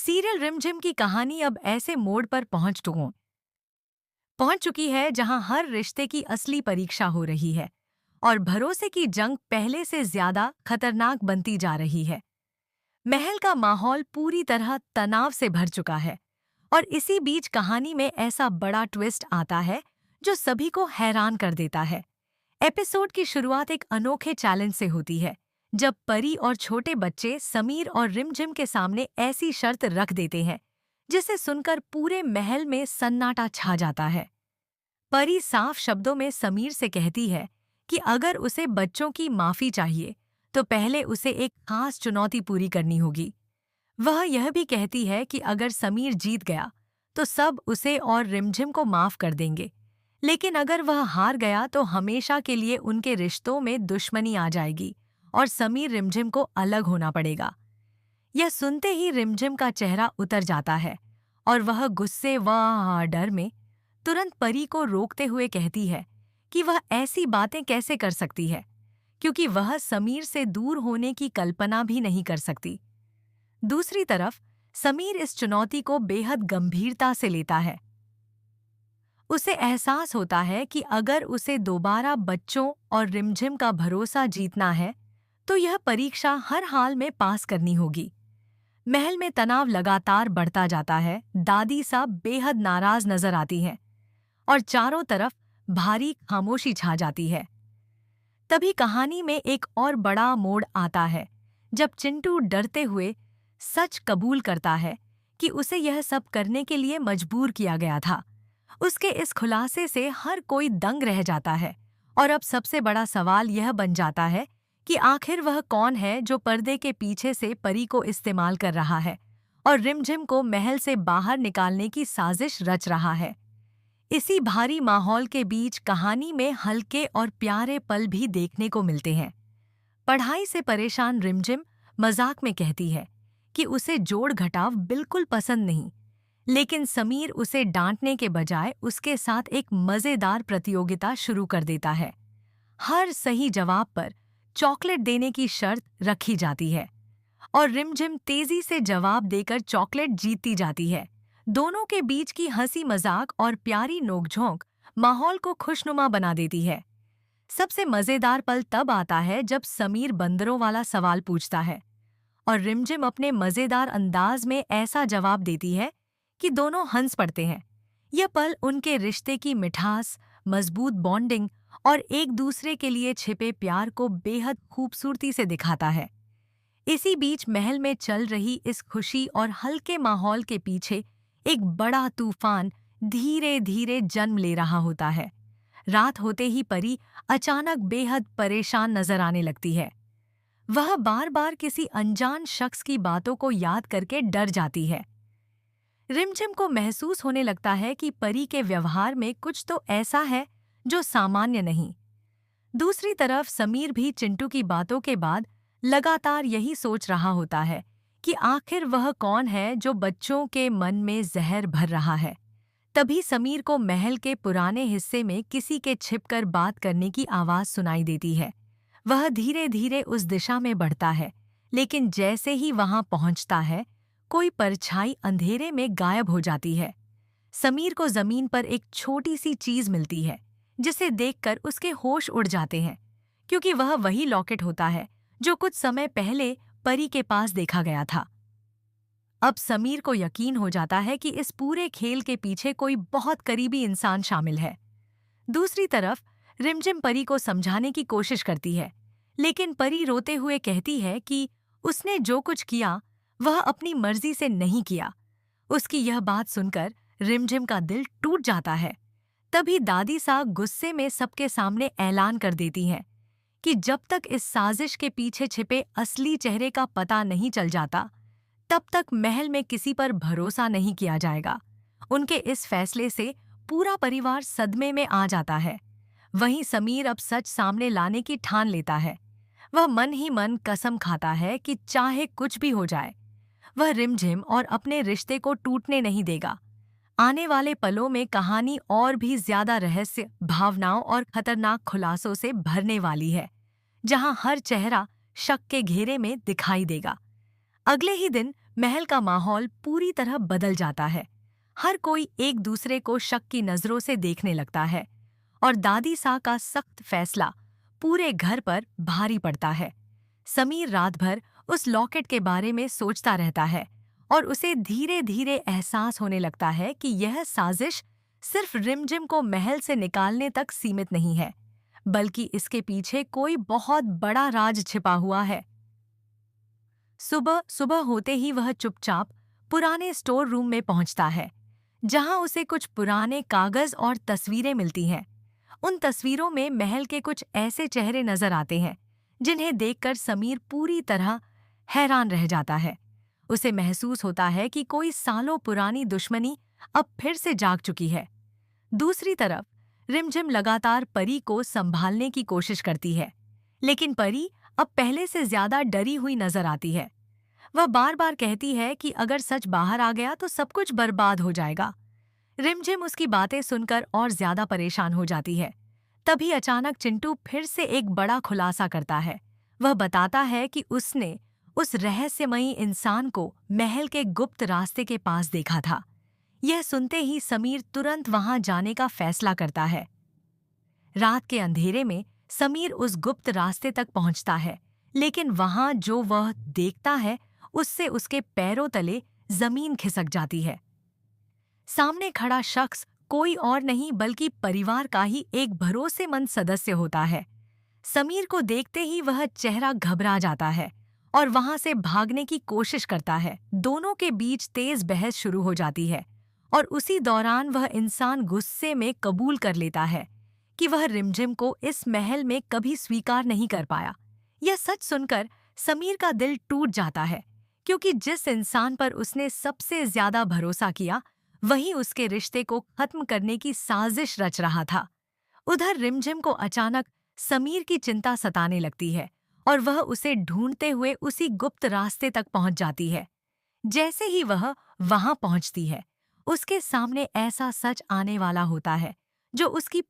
Serial रिमझिम की कहानी अब ऐसे मोड़ पर पहुंच चुकी है जहां हर रिश्ते की असली परीक्षा हो रही है और भरोसे की जंग पहले से ज्यादा खतरनाक बनती जा रही है। महल का माहौल पूरी तरह तनाव से भर चुका है और इसी बीच कहानी में ऐसा बड़ा ट्विस्ट आता है जो सभी को हैरान कर देता है। एपिसोड की शुरुआत एक अनोखे चैलेंज से होती है, जब परी और छोटे बच्चे समीर और रिमझिम के सामने ऐसी शर्त रख देते हैं जिसे सुनकर पूरे महल में सन्नाटा छा जाता है। परी साफ शब्दों में समीर से कहती है कि अगर उसे बच्चों की माफी चाहिए तो पहले उसे एक खास चुनौती पूरी करनी होगी। वह यह भी कहती है कि अगर समीर जीत गया तो सब उसे और रिमझिम को माफ कर देंगे, लेकिन अगर वह हार गया तो हमेशा के लिए उनके रिश्तों में दुश्मनी आ जाएगी और समीर रिमझिम को अलग होना पड़ेगा। यह सुनते ही रिमझिम का चेहरा उतर जाता है और वह गुस्से व डर में तुरंत परी को रोकते हुए कहती है कि वह ऐसी बातें कैसे कर सकती है, क्योंकि वह समीर से दूर होने की कल्पना भी नहीं कर सकती। दूसरी तरफ समीर इस चुनौती को बेहद गंभीरता से लेता है। उसे एहसास होता है कि अगर उसे दोबारा बच्चों और रिमझिम का भरोसा जीतना है तो यह परीक्षा हर हाल में पास करनी होगी। महल में तनाव लगातार बढ़ता जाता है। दादी साहब बेहद नाराज नजर आती हैं और चारों तरफ भारी खामोशी छा जाती है। तभी कहानी में एक और बड़ा मोड़ आता है, जब चिंटू डरते हुए सच कबूल करता है कि उसे यह सब करने के लिए मजबूर किया गया था। उसके इस खुलासे से हर कोई दंग रह जाता है और अब सबसे बड़ा सवाल यह बन जाता है कि आखिर वह कौन है जो पर्दे के पीछे से परी को इस्तेमाल कर रहा है और रिमझिम को महल से बाहर निकालने की साजिश रच रहा है। इसी भारी माहौल के बीच कहानी में हल्के और प्यारे पल भी देखने को मिलते हैं। पढ़ाई से परेशान रिमझिम मजाक में कहती है कि उसे जोड़ घटाव बिल्कुल पसंद नहीं, लेकिन समीर उसे डांटने के बजाय उसके साथ एक मजेदार प्रतियोगिता शुरू कर देता है। हर सही जवाब पर चॉकलेट देने की शर्त रखी जाती है और रिमझिम तेजी से जवाब देकर चॉकलेट जीतती जाती है। दोनों के बीच की हंसी मजाक और प्यारी नोकझोंक माहौल को खुशनुमा बना देती है। सबसे मजेदार पल तब आता है जब समीर बंदरों वाला सवाल पूछता है और रिमझिम अपने मजेदार अंदाज में ऐसा जवाब देती है कि दोनों हंस पड़ते हैं। यह पल उनके रिश्ते की मिठास, मजबूत बॉन्डिंग और एक दूसरे के लिए छिपे प्यार को बेहद खूबसूरती से दिखाता है। इसी बीच महल में चल रही इस खुशी और हल्के माहौल के पीछे एक बड़ा तूफान धीरे धीरे जन्म ले रहा होता है। रात होते ही परी अचानक बेहद परेशान नजर आने लगती है। वह बार बार किसी अनजान शख्स की बातों को याद करके डर जाती है। रिमझिम को महसूस होने लगता है कि परी के व्यवहार में कुछ तो ऐसा है जो सामान्य नहीं। दूसरी तरफ समीर भी चिंटू की बातों के बाद लगातार यही सोच रहा होता है कि आखिर वह कौन है जो बच्चों के मन में जहर भर रहा है। तभी समीर को महल के पुराने हिस्से में किसी के छिपकर बात करने की आवाज सुनाई देती है। वह धीरे धीरे उस दिशा में बढ़ता है, लेकिन जैसे ही वहां पहुंचता है कोई परछाई अंधेरे में गायब हो जाती है। समीर को जमीन पर एक छोटी सी चीज मिलती है जिसे देखकर उसके होश उड़ जाते हैं, क्योंकि वह वही लॉकेट होता है जो कुछ समय पहले परी के पास देखा गया था। अब समीर को यकीन हो जाता है कि इस पूरे खेल के पीछे कोई बहुत करीबी इंसान शामिल है। दूसरी तरफ रिमझिम परी को समझाने की कोशिश करती है, लेकिन परी रोते हुए कहती है कि उसने जो कुछ किया वह अपनी मर्जी से नहीं किया। उसकी यह बात सुनकर रिमझिम का दिल टूट जाता है। तभी दादी साहब गुस्से में सबके सामने ऐलान कर देती हैं कि जब तक इस साजिश के पीछे छिपे असली चेहरे का पता नहीं चल जाता, तब तक महल में किसी पर भरोसा नहीं किया जाएगा। उनके इस फैसले से पूरा परिवार सदमे में आ जाता है। वहीं समीर अब सच सामने लाने की ठान लेता है। वह मन ही मन कसम खाता है कि चाहे कुछ भी हो जाए, वह रिमझिम और अपने रिश्ते को टूटने नहीं देगा। आने वाले पलों में कहानी और भी ज्यादा रहस्य, भावनाओं और खतरनाक खुलासों से भरने वाली है, जहां हर चेहरा शक के घेरे में दिखाई देगा। अगले ही दिन महल का माहौल पूरी तरह बदल जाता है। हर कोई एक दूसरे को शक की नजरों से देखने लगता है और दादी सा का सख्त फैसला पूरे घर पर भारी पड़ता है। समीर रात भर उस लॉकेट के बारे में सोचता रहता है और उसे धीरे धीरे एहसास होने लगता है कि यह साजिश सिर्फ रिमझिम को महल से निकालने तक सीमित नहीं है, बल्कि इसके पीछे कोई बहुत बड़ा राज छिपा हुआ है। सुबह सुबह होते ही वह चुपचाप पुराने स्टोर रूम में पहुंचता है, जहां उसे कुछ पुराने कागज और तस्वीरें मिलती हैं। उन तस्वीरों में महल के कुछ ऐसे चेहरे नजर आते हैं जिन्हें देखकर समीर पूरी तरह हैरान रह जाता है। उसे महसूस होता है कि कोई सालों पुरानी दुश्मनी अब फिर से जाग चुकी है। दूसरी तरफ रिमझिम लगातार परी को संभालने की कोशिश करती है, लेकिन परी अब पहले से ज्यादा डरी हुई नजर आती है। वह बार बार कहती है कि अगर सच बाहर आ गया तो सब कुछ बर्बाद हो जाएगा। रिमझिम उसकी बातें सुनकर और ज्यादा परेशान हो जाती है। तभी अचानक चिंटू फिर से एक बड़ा खुलासा करता है। वह बताता है कि उसने उस रहस्यमयी इंसान को महल के गुप्त रास्ते के पास देखा था। यह सुनते ही समीर तुरंत वहां जाने का फैसला करता है। रात के अंधेरे में समीर उस गुप्त रास्ते तक पहुंचता है, लेकिन वहां जो वह देखता है उससे उसके पैरों तले जमीन खिसक जाती है। सामने खड़ा शख्स कोई और नहीं बल्कि परिवार का ही एक भरोसेमंद सदस्य होता है। समीर को देखते ही वह चेहरा घबरा जाता है और वहां से भागने की कोशिश करता है। दोनों के बीच तेज बहस शुरू हो जाती है और उसी दौरान वह इंसान गुस्से में कबूल कर लेता है कि वह रिमझिम को इस महल में कभी स्वीकार नहीं कर पाया। यह सच सुनकर समीर का दिल टूट जाता है, क्योंकि जिस इंसान पर उसने सबसे ज्यादा भरोसा किया वही उसके रिश्ते को खत्म करने की साजिश रच रहा था। उधर रिमझिम को अचानक समीर की चिंता सताने लगती है और वह उसे ढूंढते हुए उसी गुप्त रास्ते तक पहुंच जाती है। जैसे ही वह वहां पहुंचती है, उसके सामने ऐसा सच आने वाला होता है जो उसकी